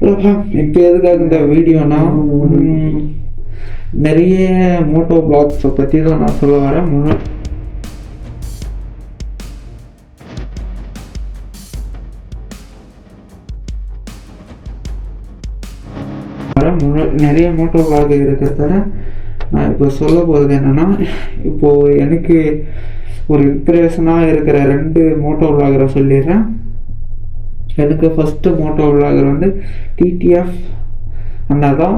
இப்போ எதுக்காக இந்த வீடியோனா, நிறைய மோட்டோ பிளாக்ஸை பற்றி தான் நான் சொல்ல வரேன். நிறைய மோட்டோ பிளாக் இருக்கிறதால நான் இப்போ சொல்ல போகிறது என்னென்னா, இப்போது எனக்கு ஒரு இன்ஸ்பிரேஷனாக இருக்கிற 2 மோட்டோ பிளாகரை சொல்லிடுறேன். எனக்கு ஃபஸ்ட்டு மோட்டோ பிளாகர் வந்து டிடிஎஃப் அண்ணா தான்.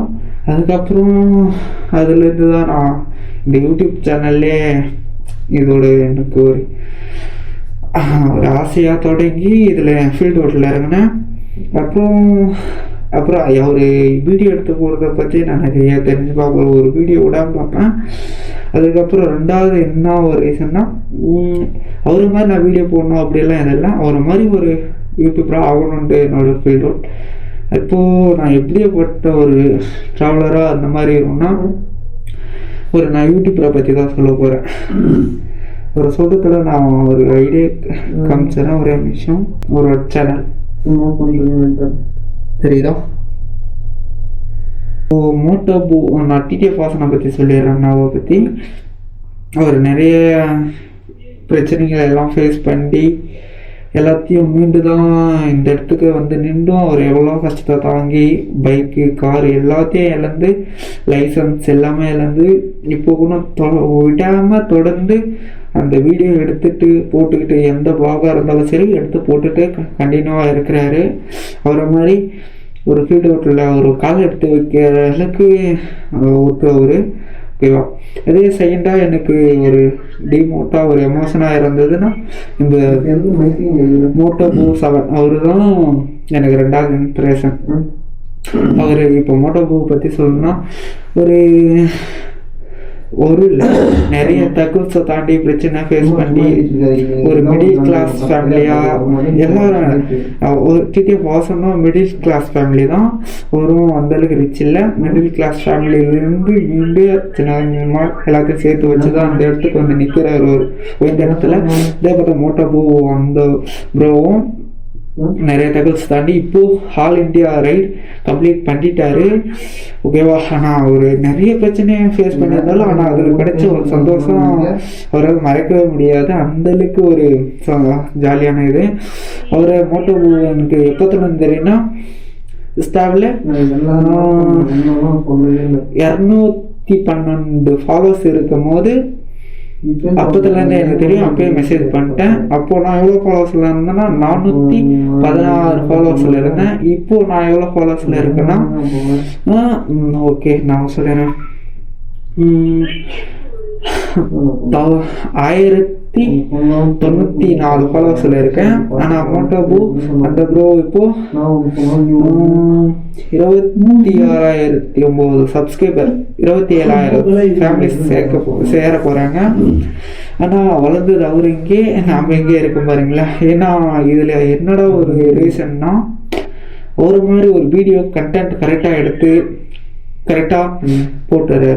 அதுக்கப்புறம் அதுலேருந்து தான் நான் இந்த யூடியூப் சேனல்லே இதோட எனக்கு ஒரு ஆசையாக தொடங்கி இதில் ஃபீல்டு ஒர்க்கில் இறங்கினேன். அப்புறம் ஒரு வீடியோ எடுத்து போகிறத பற்றி நான் நிறைய தெரிஞ்சு பார்ப்பேன், ஒரு வீடியோ விடாமல் பார்ப்பேன். அதுக்கப்புறம் 2வது என்ன ஒரு ரீசன்னா, அவரு மாதிரி நான் வீடியோ போடணும் அப்படியெல்லாம் எதெல்லாம் அவரை மாதிரி ஒரு யூடியூபராக ஆகணுன்ட்டு என்னோடய ஃபீல்டு ஒர்க். இப்போது நான் எப்படியப்பட்ட ஒரு ட்ராவலராக அந்த மாதிரி இருக்கும்னா, நான் யூடியூப்பரை பற்றி தான் சொல்ல போகிறேன். ஒரு சொல்றதுல நான் ஒரு ஐடியா காமிச்சேன்னா, ஒரே நிமிஷம், ஒரு சேனல் தெரியுதா? மோட்டோ பூ, நான் டிடிஎஃப் வாசனை பற்றி சொல்லிடுறேன். அண்ணாவை பற்றி அவர் நிறைய பிரச்சனைகள் எல்லாம் ஃபேஸ் பண்ணி எல்லாத்தையும் மீண்டு தான் இந்த இடத்துக்கு வந்து நின்றும் அவர் எவ்வளோ கஷ்டத்தை தாங்கி பைக்கு காரு எல்லாத்தையும் இழந்து, லைசன்ஸ் எல்லாமே இழந்து, இப்போ கூட விடாமல் தொடர்ந்து அந்த வீடியோ எடுத்துட்டு போட்டுக்கிட்டு, எந்த பிளாகாக இருந்தாலும் சரி எடுத்து போட்டுட்டு கண்டினியூவாக இருக்கிறாரு. அவரை மாதிரி ஒரு ஃபீல்டு அவுட்டில் ஒரு கால் எடுத்து வைக்கிற அளவுக்கு ஒருத்தவர். ஓகேவா? அதே செகண்டாக எனக்கு ஒரு டிமோட்டாக ஒரு எமோஷனாக இருந்ததுன்னா, இந்த மோட்டோ பூ 7 அவரு தான் எனக்கு 2வது இன்ஸ்பிரேஷன். அவர் இப்போ மோட்டோ பூ பற்றி சொல்லணும்னா, நிறைய தகுல்ஸை தாண்டி பிரச்சனை ஃபேஸ் பண்ணி ஒரு மிடில் கிளாஸ் ஃபேமிலியாக எல்லாரும் ஒரு டிடிஎஃப் வாசன்னா மிடில் கிளாஸ் ஃபேமிலி தான். அவரும் அந்தளவுக்கு ரிச் இல்லை, மிடில் கிளாஸ் ஃபேமிலியிலேருந்து மீண்டு சின்ன எல்லாத்தையும் சேர்த்து வச்சு தான் அந்த இடத்துக்கு வந்து நிற்கிறார் ஒரு இடத்துல. இதே பார்த்தா மோட்டோ பூ அந்த ப்ரோவும் நிறைய தகவல்ஸ் தாண்டி இப்போ ஆல் இண்டியா ரைட் கம்ப்ளீட் பண்ணிட்டாரு. ஓகேவா? ஆனால் ஒரு நிறைய பிரச்சனையை ஃபேஸ் பண்ணியிருந்தாலும், ஆனால் அதில் கிடைச்ச ஒரு சந்தோஷம் அவரால் மறக்கவே முடியாது. அந்தளவுக்கு ஒரு ஜாலியான இது. அவரை மோட்டோ எனக்கு எப்போத்துல தெரியும்னா, இன்ஸ்டாவில் 212 ஃபாலோவர்ஸ் இருக்கும் போது, அப்போதுலேருந்து எனக்கு தெரியும். அப்பயே மெசேஜ் பண்ணிட்டேன். அப்போது நான் எவ்வளோ ஃபாலோவர்ஸில் இருந்தேன்னா 416 ஃபாலோவர்ஸில் இருந்தேன். இப்போது நான் எவ்வளோ ஃபாலோவர்ஸில் இருக்கேன்னா, ஓகே நான் சொல்லிடுறேன், 1094 ஃபாலோவர்ஸில் இருக்கேன். ஆனால் மோட்டோ பூ அந்த ப்ரோ இப்போ 26,009 சப்ஸ்கிரைபர், 27,000 ஃபேமிலிஸ் சேர போகிறாங்க. ஆனால் வளர்ந்தது அவர் இங்கே, நாம் எங்கே இருக்கும் பாருங்களா. ஏன்னா இதில் என்னோட ஒரு ரீசன்னா, ஒரு மாதிரி ஒரு வீடியோ கண்டென்ட் கரெக்டாக எடுத்து கரெக்டாக போட்டுறாரு.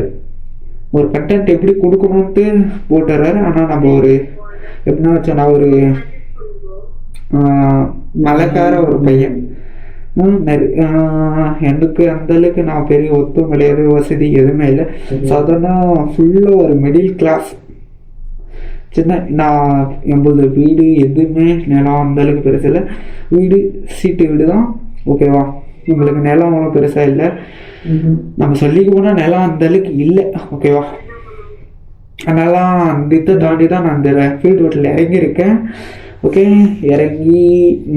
ஒரு கண்டென்ட் எப்படி கொடுக்கணுன்ட்டு போட்டுறாரு. ஆனால் நம்ம ஒரு எப்படின்னா வச்சோன்னா, ஒரு மலைக்கார ஒரு பையன், எனக்கு அந்தளவுக்கு நான் பெரிய ஒத்தும் கிடையாது, வசதி எதுவுமே இல்லை. சாதாரண ஃபுல்லாக ஒரு மிடில் கிளாஸ் சின்ன, நான் 80 வீடு எதுவுமே நிலம் அந்தளவுக்கு பெருசு இல்லை. வீடு சீட்டு வீடு தான். ஓகேவா? உங்களுக்கு நிலம் அவ்வளோ பெருசாக இல்லை. நம்ம சொல்லிக்க போனால் நிலம் அந்தளவுக்கு இல்லை. ஓகேவா? அதனாலாம் அந்த இதை தாண்டி தான் நான் அந்த ஃபீல்டு ஒர்க்கில் இறங்கியிருக்கேன். ஓகே, இறங்கி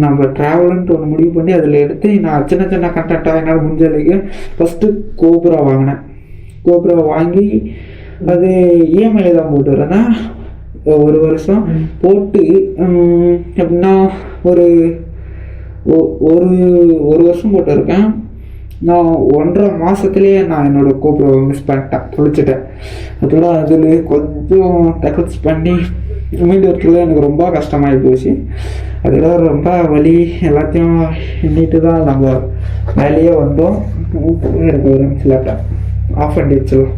நம்ம ட்ராவலுன்ட்டு ஒன்று முடிவு பண்ணி அதில் எடுத்து நான் சின்ன சின்ன கண்டென்ட்டாக என்னால் முடிஞ்ச அளவுக்கு ஃபஸ்ட்டு கோப்ரா வாங்கினேன். கோப்ரா வாங்கி அது இஎம்ஐ தான் போட்டு வரேன். ஒரு வருஷம் போட்டு எப்படின்னா ஒரு வருஷம் போட்டு இருக்கேன். நான் 1.5 மாதத்துலேயே நான் என்னோடய கோப்ராவை மிஸ் பண்ணிட்டேன், தொலைச்சிட்டேன். அதோட அதில் கொஞ்சம் டெக்ஸ் பண்ணி மீண்டுறதுல எனக்கு ரொம்ப கஷ்டமாகி போச்சு. அதோட ரொம்ப வலி எல்லாத்தையும் எண்ணிட்டு தான் நம்ம வேலையே வந்தோம். எனக்கு ஒரு லேப்டாப் ஆஃப் பண்ணிடுச்சுலாம்.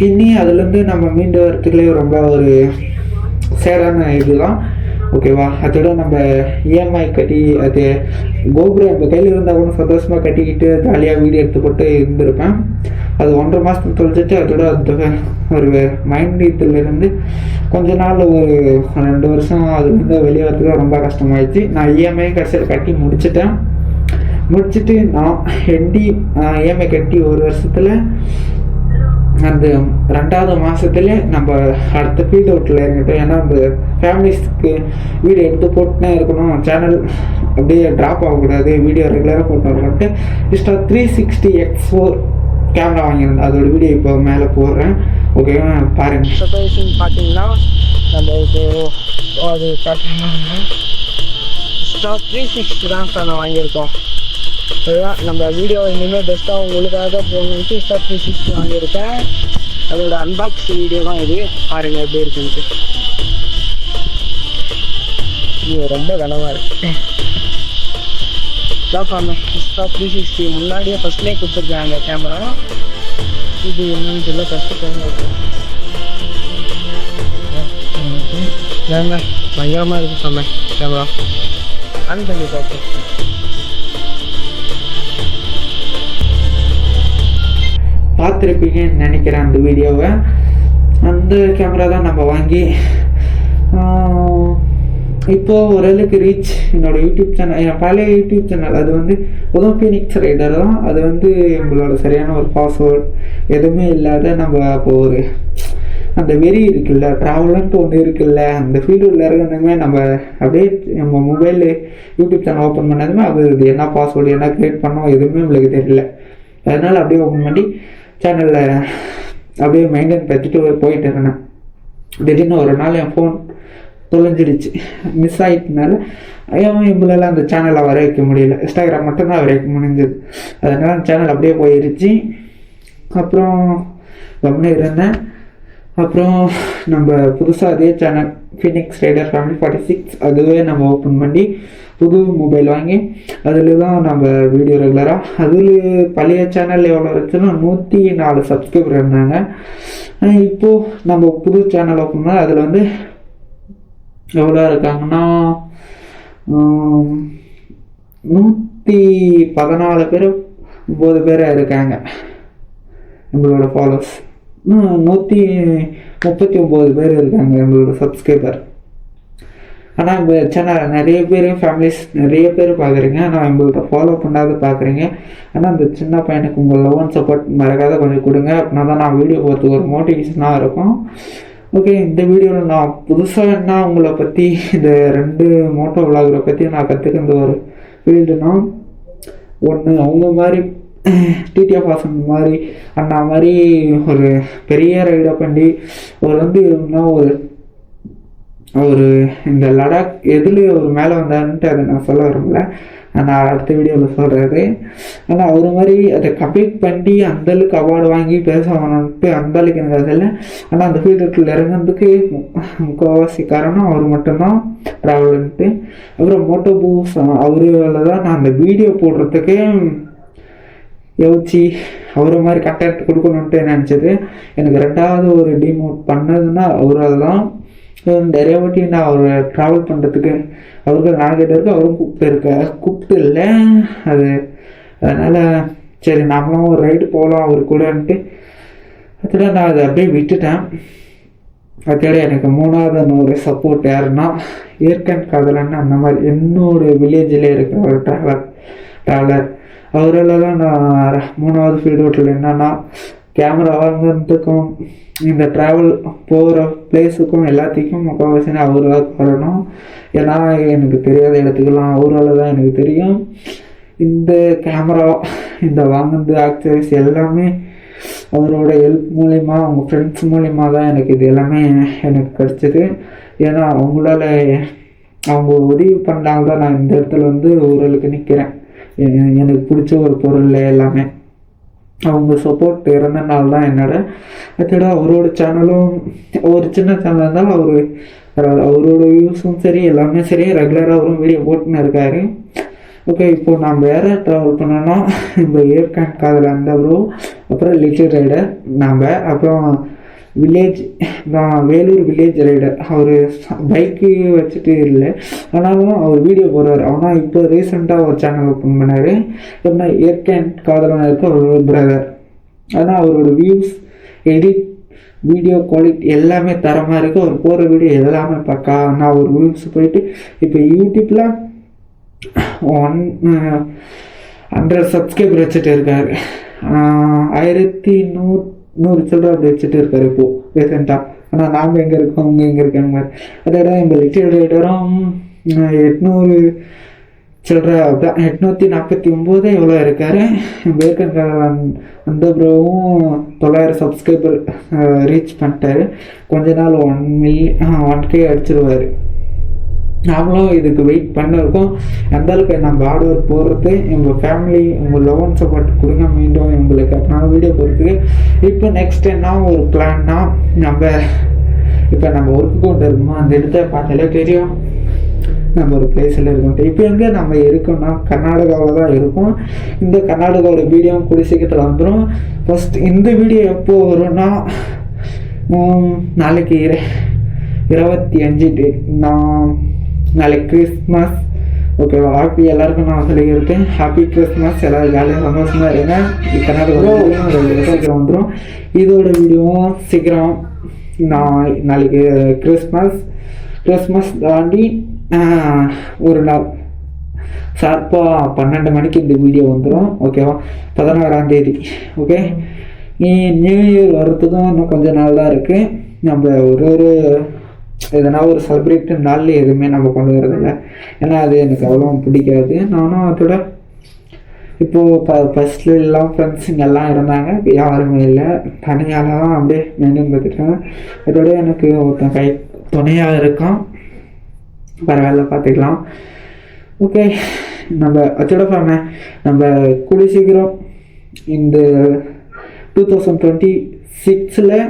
இனி அதுலேருந்து நம்ம மீண்டு வரத்துக்குள்ளே ரொம்ப ஒரு சேடான இதுதான். ஓகேவா. அதோட நம்ம இஎம்ஐ கட்டி அது கோபுரம் நம்ம கையில் இருந்தால் கூட சந்தோஷமாக கட்டிக்கிட்டு ஜாலியாக வீடியோ எடுத்து போட்டு இருந்திருப்பேன். அது 1.5 மாதம் தொலைச்சிட்டு அதோட அந்த ஒரு மைண்ட் இதிலேருந்து கொஞ்ச நாள் ஒரு 2 வருஷம் அதுலேருந்து வெளியே வரதுக்கு ரொம்ப கஷ்டமாயிடுச்சு. நான் இஎம்ஐ கடைசியில் கட்டி முடிச்சுட்டு நான் இஎம்ஐ கட்டி 1 வருஷத்தில் அந்த 2வது மாதத்துல நம்ம அடுத்த ஃபீல்டு அவுட்டில் இருக்கட்டும். ஏன்னா அந்த ஃபேமிலிஸ்க்கு வீடியோ எடுத்து போட்டுனே இருக்கணும், சேனல் அப்படியே ட்ராப் ஆகக்கூடாது, வீடியோ ரெகுலராக போட்டு இருக்கட்டும். இன்ஸ்டா 360X4 கேமரா வாங்கியிருந்தேன். அதோட வீடியோ இப்போ மேலே போடுறேன், ஓகேவா, பாருங்கள். சர்ப்ரைஸ்ன்னு பார்த்தீங்கன்னா நம்ம இப்போ அது பார்த்தீங்கன்னா இன்ஸ்டா 360 தான் சார் நான் வாங்கியிருக்கோம். அதுதான் நம்ம வீடியோ இனிமேல் பெஸ்ட்டாக உங்களுக்காக போகணுன்ட்டு இன்ஸ்டா 360 வாங்கியிருக்கேன். அதோட அன்பாக்ஸ் வீடியோ தான் இது, பாருங்கள் எப்படி இருக்குன்ட்டு. இது ரொம்ப கனமாக இருக்குது. இதான் சொன்னேன், இன்ஸ்டா 360 முன்னாடியே ஃபஸ்ட்லேயே கொடுத்துருக்காங்க கேமரா. இது என்னன்னு சொல்ல கஷ்டப்படாம ஏங்க பயங்கரமாக இருக்குது சொன்னேன் கேமரா. ஆன் பண்ணி பார்ப்போம். பார்த்துருப்பீங்கன்னு நினைக்கிறேன் அந்த வீடியோவை. அந்த கேமரா தான் நம்ம வாங்கி இப்போது ஓரளவுக்கு ரீச். என்னோடய யூடியூப் சேனல், என் பழைய யூடியூப் சேனல் அது வந்து உதவும் ஃபீனிக்ஸ் ரைடர் தான். அது வந்து உங்களோட சரியான ஒரு பாஸ்வேர்ட் எதுவுமே இல்லாத நம்ம அப்போது ஒரு அந்த வெறி இருக்குல்ல, ட்ராவலன்ட்டு ஒன்று இருக்குல்ல, அந்த ஃபீல்டில் இருக்கிறதுமே நம்ம அப்படியே நம்ம மொபைலு யூடியூப் சேனல் ஓப்பன் பண்ணதுமே அது என்ன பாஸ்வேர்டு என்ன க்ரியேட் பண்ணோம் எதுவுமே உங்களுக்கு தெரியல. அதனால் அப்படியே ஓப்பன் பண்ணி சேனலில் அப்படியே மெயின்டைன் பண்ணிட்டு போயிட்டு இருந்தேன். திடீர்னு ஒரு நாள் என் ஃபோன் தொலைஞ்சிடுச்சு, மிஸ் ஆகிட்டனால இவ்வளோலாம் அந்த சேனலை வர வைக்க முடியல. இன்ஸ்டாகிராம் மட்டும்தான் வர வைக்க முடிஞ்சது. அதனால் அந்த சேனல் அப்படியே போயிடுச்சு. அப்புறம் கம்முன்னு இருந்தேன். அப்புறம் நம்ம புதுசாக அதே சேனல் ஃபீனிக்ஸ் ரைடர் ஃபேமிலி 46 அதுவே நம்ம ஓப்பன் பண்ணி புது மொபைல் வாங்கி அதில் தான் நம்ம வீடியோ ரெகுலராக. அதில் பழைய சேனல் எவ்வளோ இருந்துச்சுன்னா 104 சப்ஸ்கிரைபர் இருந்தாங்க. இப்போது நம்ம புது சேனல் ஓப்பன் பண்ணால் அதில் வந்து எவ்வளோ இருக்காங்கன்னா 114 பேர் 9 பேர் இருக்காங்க நம்மளோட ஃபாலோவர்ஸ். 139 பேர் இருக்காங்க நம்மளோட சப்ஸ்கிரைபர். ஆனால் இந்த சேனல் நிறைய பேர் ஃபேமிலிஸ் நிறைய பேர் பார்க்குறீங்க, ஆனால் உங்கள்கிட்ட ஃபாலோ பண்ணாத பார்க்குறீங்க. ஆனால் அந்த சின்ன பையனுக்கு உங்கள் லவ் அண்ட் சப்போர்ட் மறக்காத கொஞ்சம் கொடுங்க, அப்படின்னா தான் நான் வீடியோ போகிறதுக்கு ஒரு மோட்டிவேஷனாக இருக்கும். ஓகே, இந்த வீடியோவில் நான் புதுசாக என்ன உங்களை பற்றி இந்த 2 மோட்டோ விளாகரை பற்றி நான் கற்றுக்கிற ஒரு ஃபீல்டுனா, ஒன்று அவங்க மாதிரி டிடிஎஃப் வாசன் மாதிரி அண்ணா மாதிரி ஒரு பெரிய ரைடாக பண்ணி ஒரு வந்து ஒரு இந்த லடாக் எதில் ஒரு மேலே வந்தாருன்ட்டு அதை நான் சொல்ல விரும்பல, நான் அடுத்த வீடியோவில் சொல்கிறது. ஆனால் அவர் மாதிரி அதை கம்ப்ளீட் பண்ணி அந்தளவுக்கு அவார்டு வாங்கி பேச வேணும்ட்டு அந்தளவுக்கு எனக்கு அதில். ஆனால் அந்த ஃபீல்டுக்குள்ள இறங்குறதுக்கு முக்கால்வாசி காரணம் அவர் மட்டும்தான் ட்ராவல்ன்ட்டு. அப்புறம் மோட்டோ பூஸ் அவரால் தான் நான் அந்த வீடியோ போடுறதுக்கு யோசிச்சு அவரை மாதிரி கண்டென்ட் கொடுக்கணுன்ட்டு நினச்சது. எனக்கு 2வது ஒரு டிமோட் பண்ணதுன்னா அவரால் தான். நிறைய வாட்டி நான் அவரை ட்ராவல் பண்ணுறதுக்கு அவருக்கு நாகேட்டருக்கு அவரும் கூப்பிட்டு இல்லை அது. அதனால் சரி நம்மளும் ஒரு ரைடு போகலாம் அவர் கூடன்ட்டு அதில் நான் அதை அப்படியே விட்டுட்டேன். அதோட எனக்கு 3வது ஒரு சப்போர்ட் யாருன்னா ஏற்கன் காதலன்னு அந்த மாதிரி என்னோட வில்லேஜில் இருக்கிற ஒரு ட்ராவலர் அவரால் தான் நான் 3வது ஃபீல்டு அவுட்டில் என்னன்னா கேமரா வாங்குறதுக்கும் இந்த ட்ராவல் போகிற பிளேஸுக்கும் எல்லாத்துக்கும் முக்கால்வாசினா அவரால் வரணும். ஏன்னா எனக்கு தெரியாத இடத்துக்கெல்லாம் அவரால் தான் எனக்கு தெரியும். இந்த கேமரா இந்த வாங்குறது ஆக்சரிஸ் எல்லாமே அவரோட ஹெல்ப் மூலிமா அவங்க ஃப்ரெண்ட்ஸ் மூலிமா தான் எனக்கு இது எல்லாமே எனக்கு கிடச்சிது. ஏன்னா அவங்களால அவங்க உதவி பண்ணாங்க தான் நான் இந்த இடத்துல வந்து ஓரளவுக்கு நிற்கிறேன். எனக்கு பிடிச்ச ஒரு பொருள் எல்லாமே அவங்க சப்போர்ட் இருந்தனால தான் என்னோட. அதோட அவரோட சேனலும் ஒரு சின்ன சேனல் இருந்தாலும் அவரோட வியூஸும் சரி எல்லாமே சரி ரெகுலராக அவரும் வீடியோ போட்டுன்னு இருக்காரு. ஓகே, இப்போது நான் வேறு ட்ராவல் பண்ணோன்னா இந்த ஏற்கான் காதில் அந்த ப்ரோ, அப்புறம் லிட்டில் ரைடர் நம்ம, அப்புறம் வில்லேஜ் தான், வேலூர் வில்லேஜ் ரைடர். அவர் பைக்கு வச்சுட்டு இல்லை, ஆனாலும் அவர் வீடியோ போடுறார். ஆனால் இப்போ ரீசெண்டாக ஒரு சேனல் ஓப்பன் பண்ணார். எப்படின்னா இயற்கை காதலனாக இருக்க ஒரு பிரதர். ஆனால் அவரோட வியூஸ், எடிட், வீடியோ குவாலிட்டி எல்லாமே தரமாக இருக்குது. அவர் போகிற வீடியோ எல்லாமே பக்கா. நான் ஒரு வியூஸ் போயிட்டு இப்போ யூடியூப்பில் 100 சப்ஸ்கிரைபர் வச்சுட்டு இருக்காரு. 1100 சில்லரை அப்படி வச்சுட்டு இருக்காரு இப்போது ரீசெண்டாக. ஆனால் நாம் எங்கே இருக்கோம், அவங்க எங்கே இருக்காங்க. அதோட இந்த லிட்டில் ரைடரும் 800 சில்லற, அப்படிதான் 849 எவ்வளோ இருக்காரு. பேர்கன் அந்த ப்ரோவும் 900 சப்ஸ்கிரைபர் ரீச் பண்ணிட்டாரு. கொஞ்ச நாள் 1K அடிச்சிருவார். நாமளும் இதுக்கு வெயிட் பண்ணிருக்கோம். எந்த அளவுக்கு நம்ம ஹார்ட் ஒர்க் போடுறது, எங்கள் ஃபேமிலி உங்கள் லவ் அண்ட் சப்போர்ட் கொடுங்க. மீண்டும் உங்களுக்கு நான் வீடியோ போடுறதுக்கு இப்போ நெக்ஸ்ட் என்ன ஒரு பிளான்னா, நம்ம ஒர்க்கு கொண்டு இருக்கோமோ அந்த இடத்த பார்த்தாலே தெரியும் நம்ம ஒரு பிளேஸில் இருக்கோம். இப்போ எங்கே நம்ம இருக்கோம்னா கர்நாடகாவில் தான் இருக்கோம். இந்த கர்நாடகாவோட வீடியோ கூடிய சீக்கிரத்தில் வந்துடும். ஃபஸ்ட் இந்த வீடியோ எப்போ வரும்னா நாளைக்கு 25 டேட். நாளைக்கு கிறிஸ்மஸ். ஓகேவா? ஹாப்பி எல்லாருக்கும் நான் சொல்லியிருக்கேன். Happy Christmas. எல்லோரும் ஜாலியாக சந்தோஷமாக இருங்க. கர்நாடகாவில் சீக்கிரம் வந்துடும். இதோட வீடியோவும் சீக்கிரம். நாளைக்கு கிறிஸ்மஸ் தாண்டி ஒரு நாள் ஷார்ப்பாக 12 மணிக்கு இந்த வீடியோ வந்துடும். ஓகேவா? 16ஆம் தேதி. ஓகே, நியூ இயர் வர்றதுக்கும் இன்னும் கொஞ்சம் நாள் தான் இருக்குது. நம்ம ஒரு எதனா ஒரு செலிப்ரேட் நாள்லேயே எதுவுமே நம்ம கொண்டு வரதில்லை. ஏன்னா அது எனக்கு அவ்வளோ பிடிக்காது. நானும் அதோட இப்போது ஃபஸ்ட்டில் எல்லாம் ஃப்ரெண்ட்ஸுங்க எல்லாம் இருந்தாங்க, யாருமே இல்லை. தனியால் தான் அப்படியே மெயின்டைன் பார்த்துட்டேன். அதோட எனக்கு ஒருத்தன் துணையாக இருக்கான். பரவாயில்ல, பார்த்துக்கலாம். ஓகே, நம்ம அதோட நம்ம கூடிய சீக்கிரம் இந்த 2026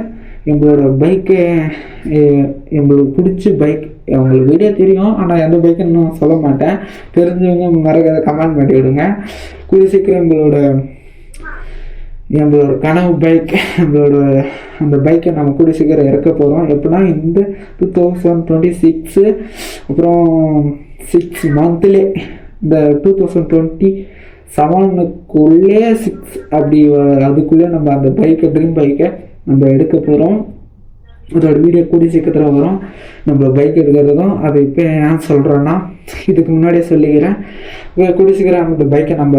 எங்களோட பைக்கு, எங்களுக்கு பிடிச்ச பைக், அவங்களுக்கு வீடியோ தெரியும், ஆனால் எந்த பைக்குன்னு நான் சொல்ல மாட்டேன். தெரிஞ்சவங்க மறக்காத கமெண்ட் பண்ணி விடுங்க. கூடிய சீக்கிரம் எங்களோட கனவு பைக், அந்த பைக்கை நம்ம கூடிய சீக்கிரம் இறக்க போகிறோம். எப்படின்னா இந்த 2026 அப்புறம் 6 மந்த்லே, இந்த 2027க்குள்ளே 6 அப்படி அதுக்குள்ளே நம்ம அந்த பைக்கை, ட்ரீம் பைக்கை நம்ம எடுக்க போகிறோம். அதோட வீடியோ கூடிய சீக்கிரத்தில் வரும். நம்ம பைக் எடுக்கிறதும் அது இப்போ ஏன் சொல்கிறேன்னா, இதுக்கு முன்னாடியே சொல்லிக்கிறேன். கூடிய சீக்கிரம் அந்த பைக்கை நம்ம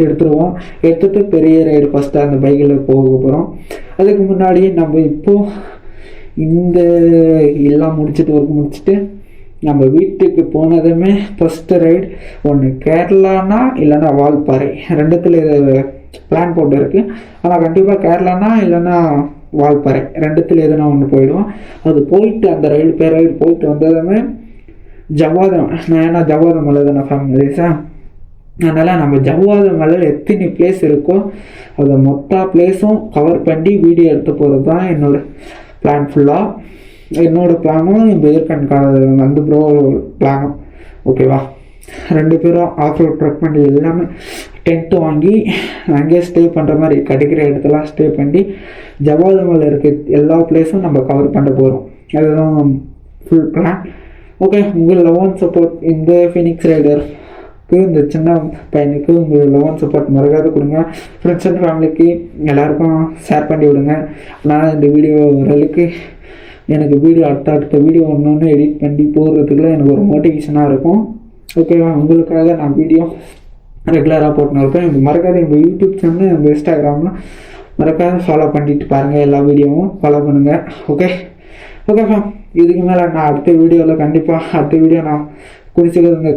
எடுத்துகிட்டு பெரிய ரைடு ஃபஸ்ட்டு அந்த பைக்கில் போக போகிறோம். அதுக்கு முன்னாடி நம்ம இப்போது இந்த எல்லாம் ஒர்க் முடிச்சுட்டு நம்ம வீட்டுக்கு போனதுமே ஃபஸ்ட்டு ரைடு ஒன்று கேரளானா இல்லைன்னா வால்பாறை, ரெண்டுத்தில் பிளான் போட்டு இருக்குது. ஆனால் கண்டிப்பாக கேரளானா இல்லைன்னா வால்பாறை, ரெண்டுத்தில் எதுனா ஒன்று போயிடுவோம். அது போயிட்டு அந்த ரைடு போயிட்டு வந்ததுமே ஜவ்வாதம், நான் ஏன்னா ஜவ்வாதம் மலை தானே ஃபேமிலிஸா, அதனால் நம்ம ஜவ்வாதம் மலையில் எத்தனை பிளேஸ் இருக்கோ அதை மொத்த பிளேஸும் கவர் பண்ணி வீடியோ எடுத்து போகிறது தான் என்னோடய பிளான் ஃபுல்லாக. என்னோடய பிளானும் இந்த வந்து ப்ரோ பிளானும். ஓகேவா? 2 பேரும் ஆஃப் ரோட் ட்ரக் பண்ணி எல்லாமே டென்ட்டு வாங்கி அங்கேயே ஸ்டே பண்ணுற மாதிரி கிடைக்கிற இடத்துலாம் ஸ்டே பண்ணி ஜவ்வாதமலையில் இருக்க எல்லா பிளேஸும் நம்ம கவர் பண்ண போகிறோம். அதுதான் ஃபுல் பிளான். ஓகே, உங்கள் லவ் அண்ட் சப்போர்ட் இந்த ஃபீனிக்ஸ் ரைடருக்கு, இந்த சின்ன பையனுக்கு உங்கள் லவ் அண்ட் சப்போர்ட் மறக்காத கொடுங்க. ஃப்ரெண்ட்ஸ் அண்ட் ஃபேமிலிக்கு எல்லாருக்கும் ஷேர் பண்ணி விடுங்க. நான் இந்த வீடியோ ஓரளவுக்கு எனக்கு அடுத்த வீடியோ ஒன்று எடிட் பண்ணி போடுறதுக்குள்ள எனக்கு ஒரு மோட்டிவேஷனாக இருக்கும். ஓகேவா? உங்களுக்காக நான் வீடியோ ரெகுலராக போட்டுன்னு இருப்பேன். மறக்காத எங்கள் யூடியூப் சேனல், எங்கள் இன்ஸ்டாகிராமில் மறக்காத ஃபாலோ பண்ணிட்டு பாருங்கள். எல்லா வீடியோவும் ஃபாலோ பண்ணுங்கள். ஓகே ஃபேம், இதுக்கு மேலே நான் அடுத்த வீடியோ நான் குறிச்சிக்கிறது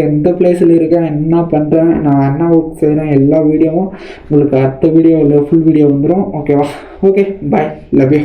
எந்த பிளேஸில் இருக்கேன், என்ன பண்ணுறேன், நான் என்ன ஒர்க் செய்கிறேன், எல்லா வீடியோவும் உங்களுக்கு அடுத்த வீடியோவில் ஃபுல் வீடியோ வந்துடும். ஓகேவா? Okay, bye, love you.